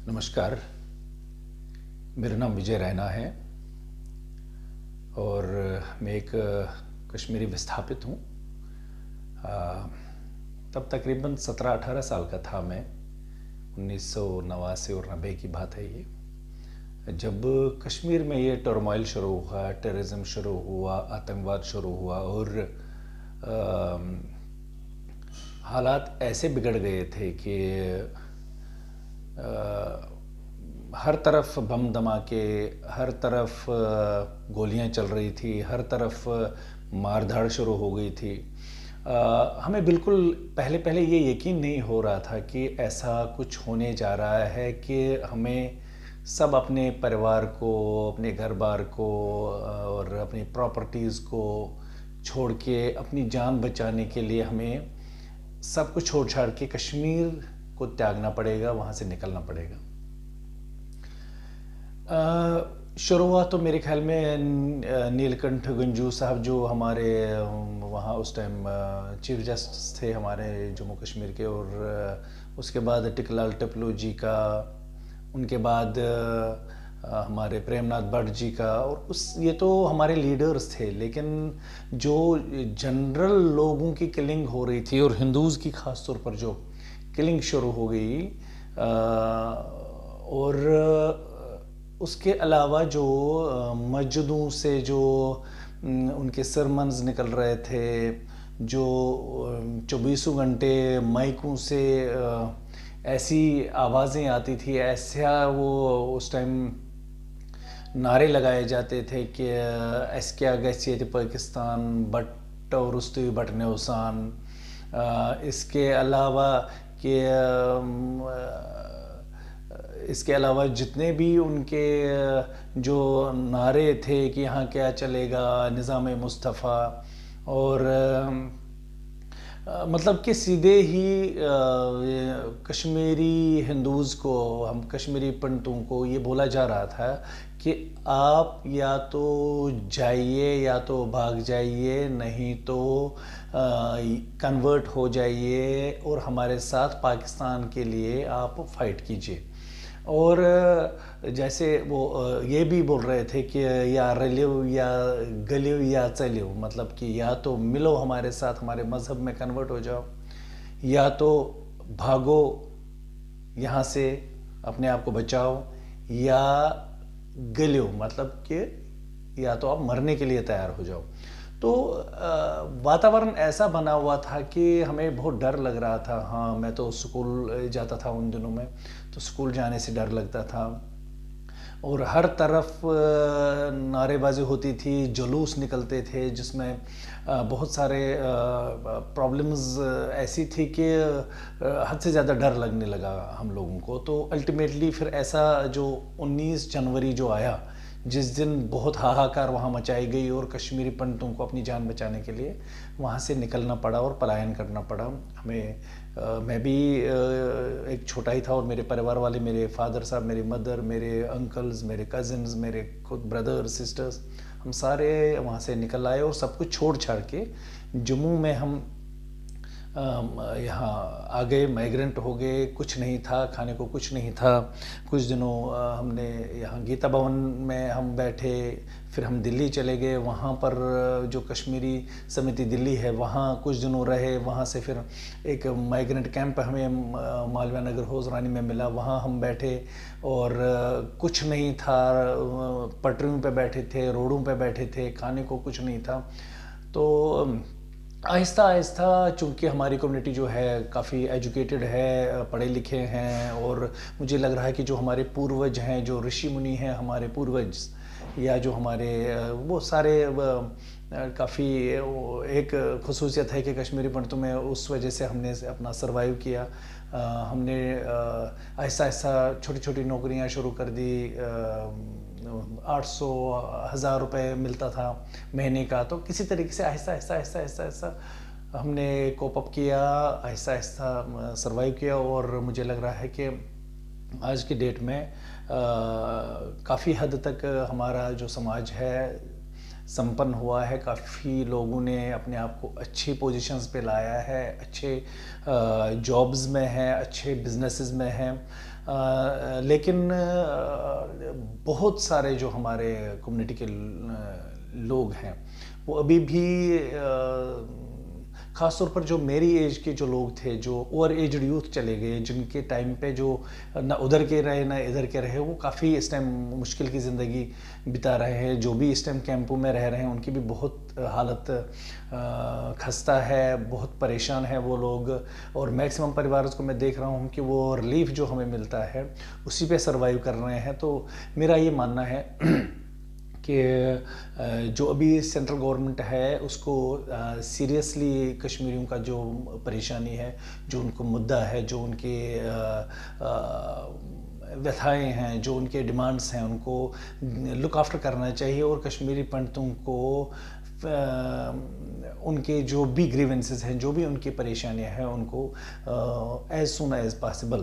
नमस्कार। मेरा नाम विजय रैना है और मैं एक कश्मीरी विस्थापित हूँ। तब तकरीबन 17-18 साल का था मैं। 1989 और 90 की बात है ये, जब कश्मीर में ये टर्मोइल शुरू हुआ, टेररिज्म शुरू हुआ, आतंकवाद शुरू हुआ और हालात ऐसे बिगड़ गए थे कि हर तरफ बम धमाके, हर तरफ गोलियां चल रही थी, हर तरफ मारधाड़ शुरू हो गई थी। हमें बिल्कुल पहले पहले ये यकीन नहीं हो रहा था कि ऐसा कुछ होने जा रहा है कि हमें सब अपने परिवार को, अपने घर बार को और अपनी प्रॉपर्टीज़ को छोड़ के अपनी जान बचाने के लिए हमें सब कुछ छोड़ छाड़ के कश्मीर को त्यागना पड़ेगा, वहाँ से निकलना पड़ेगा। शुरुआत तो मेरे ख्याल में नीलकंठ गंजू साहब जो हमारे वहाँ उस टाइम चीफ जस्टिस थे हमारे जम्मू कश्मीर के, और उसके बाद टिकलाल टपलू जी का, उनके बाद हमारे प्रेमनाथ भट्ट जी का, और ये तो हमारे लीडर्स थे। लेकिन जो जनरल लोगों की किलिंग हो रही थी और हिंदूज़ की ख़ास तौर पर जो किलिंग शुरू हो गई, और उसके अलावा जो मस्जिदों से जो उनके सरमन्स निकल रहे थे, जो 24 घंटे माइकों से ऐसी आवाज़ें आती थी, ऐसा वो उस टाइम नारे लगाए जाते थे कि एसक्या गैसियत पाकिस्तान बट और उस्तवी बट नेवसान। इसके अलावा जितने भी उनके जो नारे थे कि यहाँ क्या चलेगा, निज़ाम मुस्तफ़ा, और मतलब कि सीधे ही कश्मीरी हिंदूज़ को, हम कश्मीरी पंडितों को ये बोला जा रहा था कि आप या तो जाइए या तो भाग जाइए, नहीं तो कन्वर्ट हो जाइए और हमारे साथ पाकिस्तान के लिए आप फाइट कीजिए। और जैसे वो ये भी बोल रहे थे कि या रलियो या गलियो या चलियो, मतलब कि या तो मिलो हमारे साथ, हमारे मज़हब में कन्वर्ट हो जाओ, या तो भागो यहाँ से, अपने आप को बचाओ, या गलियो मतलब कि या तो आप मरने के लिए तैयार हो जाओ। तो वातावरण ऐसा बना हुआ था कि हमें बहुत डर लग रहा था। हाँ, मैं तो स्कूल जाता था उन दिनों में, तो स्कूल जाने से डर लगता था, और हर तरफ नारेबाजी होती थी, जुलूस निकलते थे जिसमें बहुत सारे प्रॉब्लम्स ऐसी थी कि हद से ज़्यादा डर लगने लगा हम लोगों को। तो अल्टीमेटली फिर ऐसा जो 19 जनवरी जो आया, जिस दिन बहुत हाहाकार वहाँ मचाई गई और कश्मीरी पंडितों को अपनी जान बचाने के लिए वहाँ से निकलना पड़ा और पलायन करना पड़ा हमें। मैं भी एक छोटा ही था, और मेरे परिवार वाले, मेरे फादर साहब, मेरी मदर, मेरे अंकल्स, मेरे कज़न्स, मेरे खुद ब्रदर सिस्टर्स, हम सारे वहाँ से निकल आए और सब कुछ छोड़ छाड़ के जम्मू में हम यहाँ आ गए, माइग्रेंट हो गए। कुछ नहीं था, खाने को कुछ नहीं था। कुछ दिनों हमने यहाँ गीता भवन में हम बैठे, फिर हम दिल्ली चले गए। वहाँ पर जो कश्मीरी समिति दिल्ली है, वहाँ कुछ दिनों रहे। वहाँ से फिर एक माइग्रेंट कैंप हमें मालवीय नगर हौज रानी में मिला, वहाँ हम बैठे, और कुछ नहीं था, पटरियों पे बैठे थे, रोडों पे बैठे थे, खाने को कुछ नहीं था। तो आहिस्ता आहिस्ता, चूँकि हमारी कम्युनिटी जो है काफ़ी एजुकेटेड है, पढ़े लिखे हैं, और मुझे लग रहा है कि जो हमारे पूर्वज हैं, जो ऋषि मुनि हैं हमारे पूर्वज, या जो हमारे वो सारे काफ़ी एक खसूसियत है कि कश्मीरी पंडितों में, उस वजह से हमने अपना सर्वाइव किया। हमने आहिस्ता आहिस्ता छोटी छोटी नौकरियां शुरू कर दी। 800-1000 रुपये मिलता था महीने का, तो किसी तरीके से आहिस्ता आहिस्ता आहिस्ता आहिस्ता आहिस्ता हमने कोप अप किया, आहिस्ता आहिस्ता सर्वाइव किया। और मुझे लग रहा है कि आज की डेट में काफ़ी हद तक हमारा जो समाज है संपन्न हुआ है, काफ़ी लोगों ने अपने आप को अच्छी पोजीशंस पे लाया है, अच्छे जॉब्स में हैं, अच्छे बिजनेसेस में हैं, लेकिन बहुत सारे जो हमारे कम्युनिटी के लोग हैं वो अभी भी ख़ास तौर पर जो मेरी एज के जो लोग थे, जो ओवर एज्ड यूथ चले गए, जिनके टाइम पे जो ना उधर के रहे ना इधर के रहे, वो काफ़ी इस टाइम मुश्किल की ज़िंदगी बिता रहे हैं। जो भी इस टाइम कैंपों में रह रहे हैं उनकी भी बहुत हालत खस्ता है, बहुत परेशान है वो लोग। और मैक्सिमम परिवारों को मैं देख रहा हूँ कि वो रिलीफ जो हमें मिलता है उसी पे सर्वाइव कर रहे हैं। तो मेरा ये मानना है कि जो अभी सेंट्रल गवर्नमेंट है उसको सीरियसली कश्मीरियों का जो परेशानी है, जो उनको मुद्दा है, जो उनके व्यथाएं हैं, जो उनके डिमांड्स हैं, उनको लुक आफ्टर करना चाहिए। और कश्मीरी पंडितों को उनके जो भी ग्रीवेंसेस हैं, जो भी उनकी परेशानियां हैं, उनको एज सुन एज पॉसिबल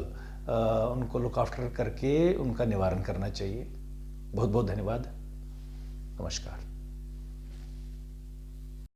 उनको लुक आफ्टर करके उनका निवारण करना चाहिए। बहुत बहुत धन्यवाद। नमस्कार।